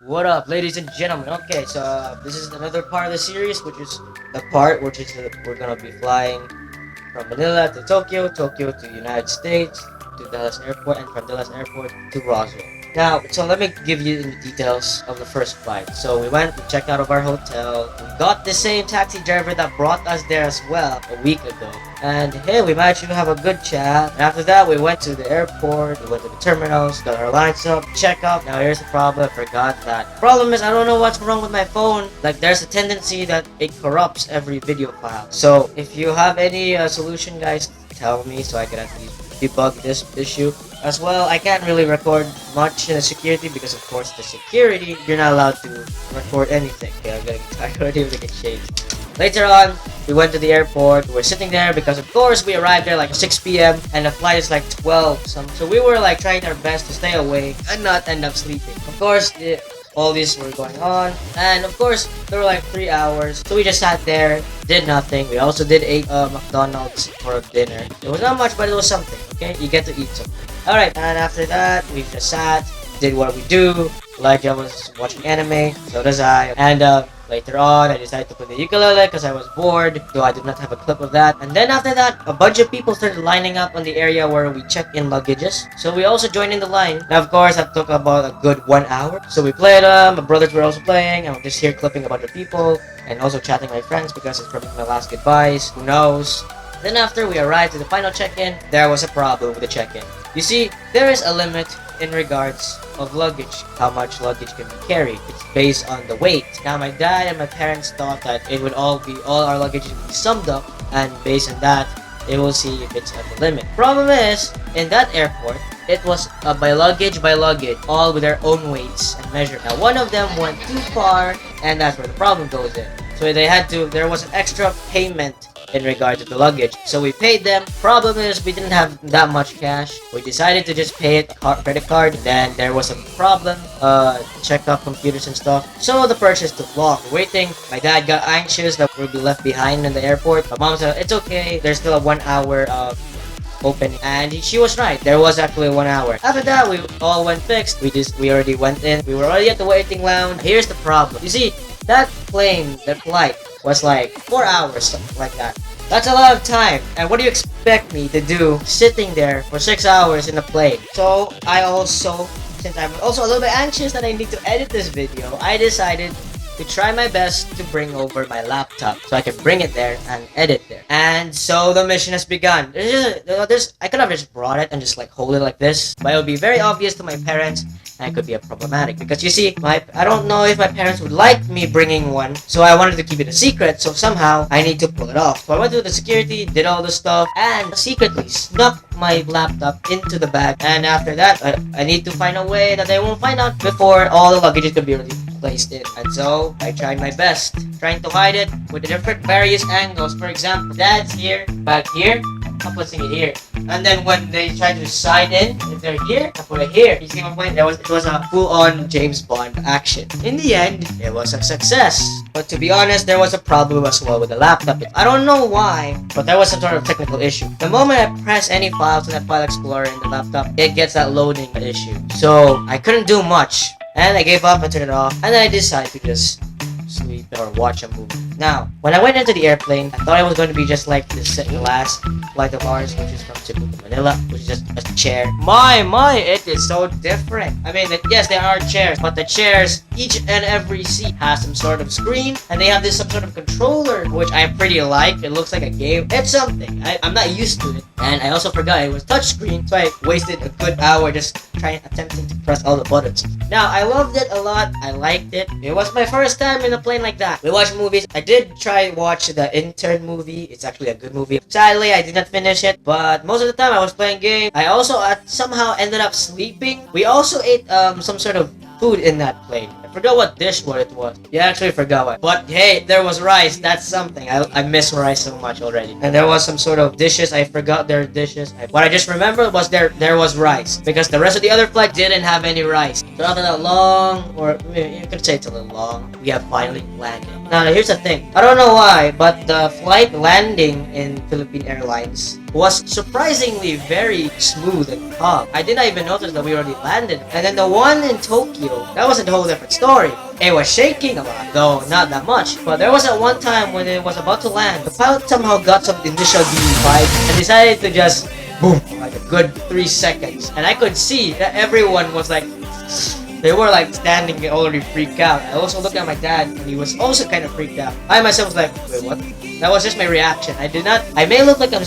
What up, ladies and gentlemen? Okay, so this is another part of the series, which is the part which is we're gonna be flying from Manila to Tokyo, Tokyo to United States, to Dallas Airport, and from Dallas Airport to Roswell. Now, so let me give you the details of the first flight. So we checked out of our hotel. We got the same taxi driver that brought us there as well a week ago. And hey, we managed to have a good chat. And after that, we went to the airport, we went to the terminals, got our lines up, check up. Now here's the problem, I forgot that. Problem is, I don't know what's wrong with my phone. Like, there's a tendency that it corrupts every video file. So if you have any solution, guys, tell me so I can at least debug this issue. As well, I can't really record much in the security because, of course, the security, you're not allowed to record anything. Okay, I'm getting tired already with the shades. Later on, we went to the airport. We were sitting there because, of course, we arrived there like 6 p.m. and the flight is like 12. So we were like trying our best to stay awake and not end up sleeping. Of course, all these were going on, and of course, there were like 3 hours. So we just sat there, did nothing. We also did eat McDonald's for dinner. It was not much, but it was something. Okay, you get to eat something. All right, and after that, we just sat, did what we do. Elijah was watching anime, so does I, and later on, I decided to play the ukulele because I was bored, though I did not have a clip of that. And then after that, a bunch of people started lining up on the area where we check in luggages. So we also joined in the line. Now, of course, that took about a good 1 hour. So we played my brothers were also playing. I'm just here clipping a bunch of people and also chatting with my friends because it's probably my last goodbyes. Who knows? Then after we arrived to the final check-in, there was a problem with the check-in. You see, there is a limit in regards of luggage, how much luggage can be carried. It's based on the weight. Now my dad and my parents thought that it would all our luggage would be summed up, and based on that, they will see if it's at the limit. Problem is, in that airport, it was by luggage, all with their own weights and measure. Now one of them went too far, and that's where the problem goes in. So there was an extra payment in regard to the luggage. So we paid them. Problem is, we didn't have that much cash. We decided to just pay it credit card. Then there was a problem. Checked out computers and stuff. So the purchase took long. Waiting. My dad got anxious that we'll be left behind in the airport. My mom said, it's okay. There's still a 1 hour opening, and she was right. There was actually 1 hour. After that, we all went fixed. We already went in. We were already at the waiting lounge. Here's the problem. You see, that flight was like 4 hours, something like that. That's a lot of time. And what do you expect me to do sitting there for 6 hours in a plane? So I also, since I'm also a little bit anxious that I need to edit this video, I decided to try my best to bring over my laptop so I can bring it there and edit there. And so the mission has begun. I could have just brought it and just like hold it like this, but it would be very obvious to my parents, and it could be a problematic because you see, I don't know if my parents would like me bringing one, so I wanted to keep it a secret. So somehow I need to pull it off. So I went to the security, did all the stuff, and secretly snuck my laptop into the bag. And after that, I need to find a way that they won't find out before all the luggage could be placed in. And so I tried my best, trying to hide it with the different various angles. For example, dad's here, back here, I'm putting it here. And then when they try to sign in, if they're here, I put it here. You see my point? It was a full-on James Bond action. In the end, it was a success. But to be honest, there was a problem as well with the laptop. I don't know why, but there was some sort of technical issue. The moment I press any files in that file explorer in the laptop, it gets that loading issue. So I couldn't do much. And I gave up and turned it off. And then I decided to just sleep or watch a movie. Now, when I went into the airplane, I thought it was going to be just like the last flight of ours, which is from Cebu to Manila, which is just a chair. My, it is so different. I mean, yes, there are chairs, but the chairs, each and every seat has some sort of screen, and they have some sort of controller, which I pretty like. It looks like a game. It's something. I'm not used to it. And I also forgot it was touchscreen, so I wasted a good hour just attempting to press all the buttons. Now, I loved it a lot. I liked it. It was my first time in a plane like that. We watched movies. I did try watch the Intern movie. It's actually a good movie. Sadly, I did not finish it, but most of the time I was playing games. I also somehow ended up sleeping. We also ate some sort of food in that plane. I forgot what it was. Yeah, I actually forgot what. But hey, there was rice. That's something. I miss rice so much already. And there was some sort of dishes. I forgot their dishes. What I just remembered was there was rice. Because the rest of the other flight didn't have any rice. So after that long, or you could say it's a little long, we have finally landed. Now, here's the thing. I don't know why, but the flight landing in Philippine Airlines was surprisingly very smooth and calm. I didn't even notice that we already landed. And then the one in Tokyo, that was a whole different story. It was shaking a lot, though not that much. But there was at one time when it was about to land, the pilot somehow got some initial DV5 and decided to just boom, like a good 3 seconds. And I could see that everyone was like, they were like standing and already freaked out. I also looked at my dad and he was also kind of freaked out. I myself was like, wait, what? That was just my reaction. I may look like I'm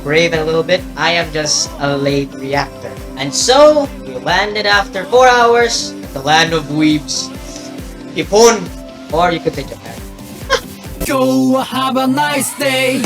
brave a little bit. I am just a late reactor. And so, we landed after 4 hours at the land of weebs. Ipon, or you could say Japan. Go have a nice day.